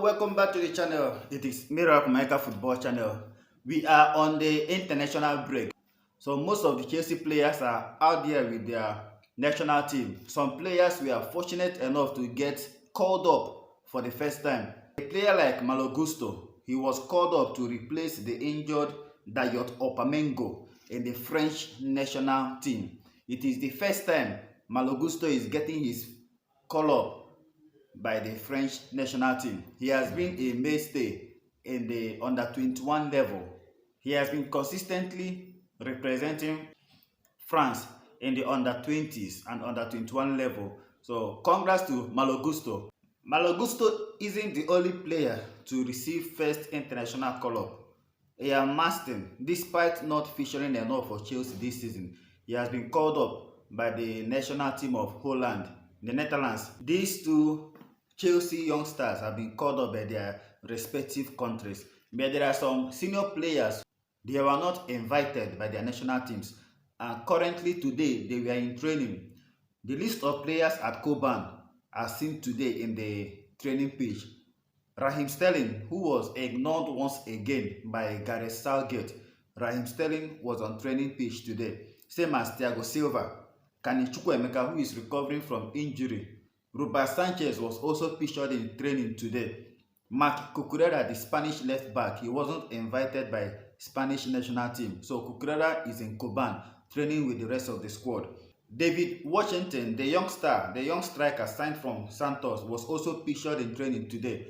Hello, welcome back to the channel. It is Miracle Maker Football Channel. We are on the international break. So most of the Chelsea players are out there with their national team. Some players were fortunate enough to get called up for the first time. A player like Malo Gusto, he was called up to replace the injured Dayot Opamengo in the French national team. It is the first time Malo Gusto is getting his call up by the French national team. He has been a mainstay in the under-21 level. He has been consistently representing France in the under-20s and under-21 level. So congrats to Malo Gusto. Malo Gusto isn't the only player to receive first international call-up. Ian Maston, despite not featuring enough for Chelsea this season, he has been called up by the national team of Holland, the Netherlands. These two Chelsea youngsters have been called up by their respective countries. But there are some senior players, they were not invited by their national teams. And currently today, they were in training. The list of players at Coban are seen today in the training pitch. RAHEEM Sterling, who was ignored once again by Gareth Southgate. RAHEEM Sterling was on training pitch today. Same as Thiago Silva. Kani Chukwuemeka, who is recovering from injury. Robert Sanchez was also featured in training today. CUCURELLA, the Spanish left back, he wasn't invited by Spanish national team. So CUCURELLA is in Coban training with the rest of the squad. David Washington, the young striker signed from Santos, was also featured in training today,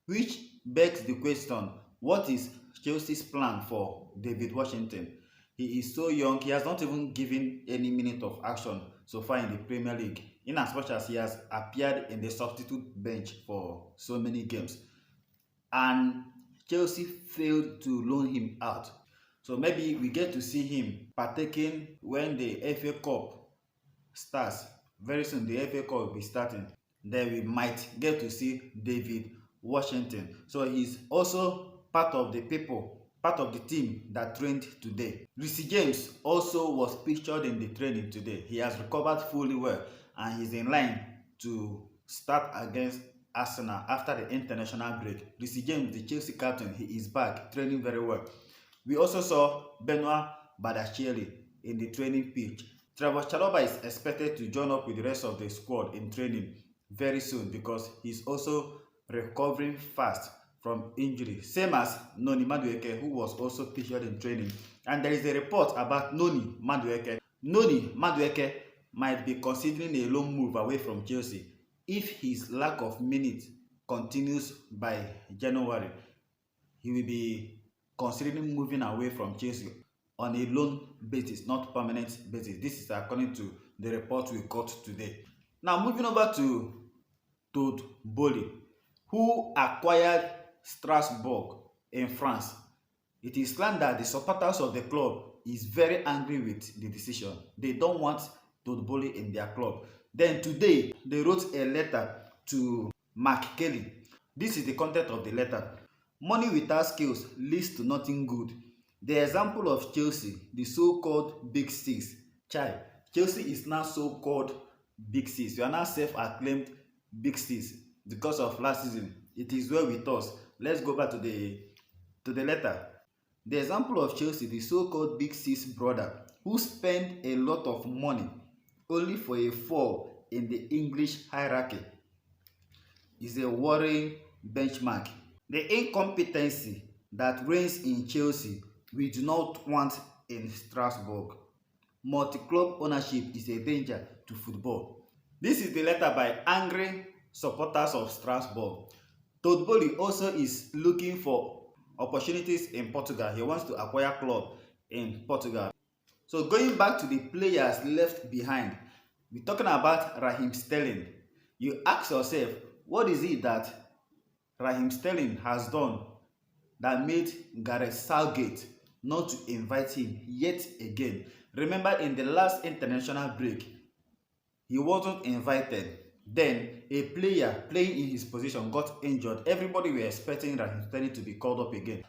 which begs the question, what is Chelsea's plan for David Washington? He is so young, he has not even given any minute of action so far in the Premier League, in as much as he has appeared in the substitute bench for so many games. And Chelsea failed to loan him out. So maybe we get to see him partaking when the FA Cup starts. Very soon the FA Cup will be starting. Then we might get to see David Washington. So he's also part of the team that trained today. REECE James also was featured in the training today. He has recovered fully well and he's in line to start against Arsenal after the international break. REECE James, the Chelsea captain, he is back training very well. We also saw Benoit Badiashile in the training pitch. Trevor Chalobah is expected to join up with the rest of the squad in training very soon because he's also recovering fast from injury, same as Noni Madueke, who was also featured in training. And there is a report about Noni Madueke. Noni Madueke might be considering a loan move away from Chelsea if his lack of minutes continues by January. He will be considering moving away from Chelsea on a loan basis, not permanent basis. This is according to the report we got today. Now moving over to Todd Boehly, who acquired Strasbourg in France. It is claimed that the supporters of the club is very angry with the decision. They don't want Todd Boehly in their club. Then today, they wrote a letter to Mark Kelly. This is the content of the letter. Money without skills leads to nothing good. The example of Chelsea, the so-called Big Six. Chelsea is now so-called Big Six. You are now self-acclaimed Big Six because of last season. It is well with us. Let's go back to the letter. The example of Chelsea, the so-called Big Six brother, who spent a lot of money only for a fall in the English hierarchy, is a worrying benchmark. The incompetency that reigns in Chelsea, we do not want in Strasbourg. Multi-club ownership is a danger to football. This is the letter by angry supporters of Strasbourg. Todd Boehly also is looking for opportunities in Portugal. He wants to acquire a club in Portugal. So going back to the players left behind, we're talking about RAHEEM Sterling. You ask yourself, what is it that RAHEEM Sterling has done that made Gareth Southgate not to invite him yet again? Remember, in the last international break, he wasn't invited. Then a player playing in his position got injured. Everybody were expecting RAHEEM Sterling to be called up again.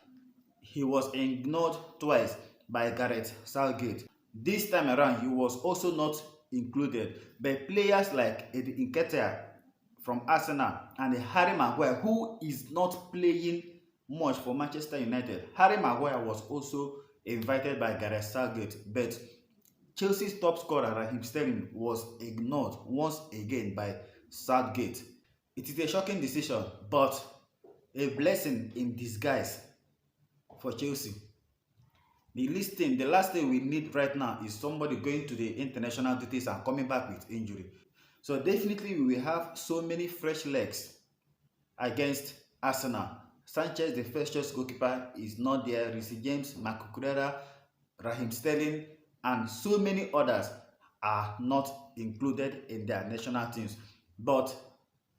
He was ignored twice by Gareth Southgate. This time around, he was also not included. But players like Eddie Nketiah from Arsenal, and Harry Maguire, who is not playing much for Manchester United. Harry Maguire was also invited by Gareth Southgate, but Chelsea's top scorer Raheem Sterling was ignored once again by Southgate. It is a shocking decision, but a blessing in disguise for Chelsea. The last thing we need right now is somebody going to the international duties and coming back with injury. So definitely we will have so many fresh legs against Arsenal. Sanchez, the first choice goalkeeper, is not there. Reece James, CUCURELLA, Raheem Sterling, and so many others are not included in their national teams. But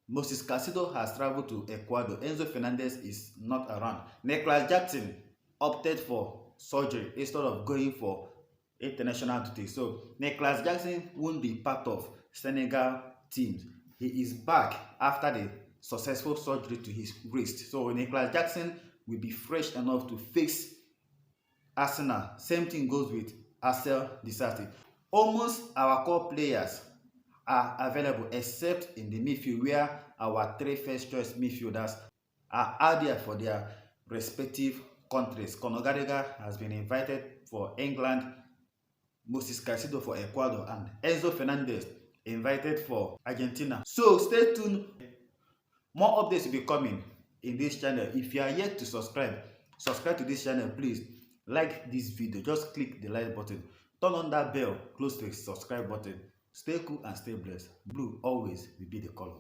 Moses Caicedo has traveled to Ecuador. Enzo Fernandez is not around. Nicholas Jackson opted for surgery instead of going for international duty. So Nicholas Jackson won't be part of Senegal teams. He is back after the successful surgery to his wrist. So Nicholas Jackson will be fresh enough to face Arsenal. Same thing goes with Marcel Desailly. Almost our core players are available except in the midfield, where our three first choice midfielders are out there for their respective countries. Conor Gallagher has been invited for England, Moses Caicedo for Ecuador, and Enzo Fernandez invited for Argentina. So stay tuned. More updates will be coming in this channel. If you are yet to subscribe to this channel, please like this video. Just click the like button, turn on that bell close to the subscribe button. Stay cool and stay blessed. Blue always will be the color.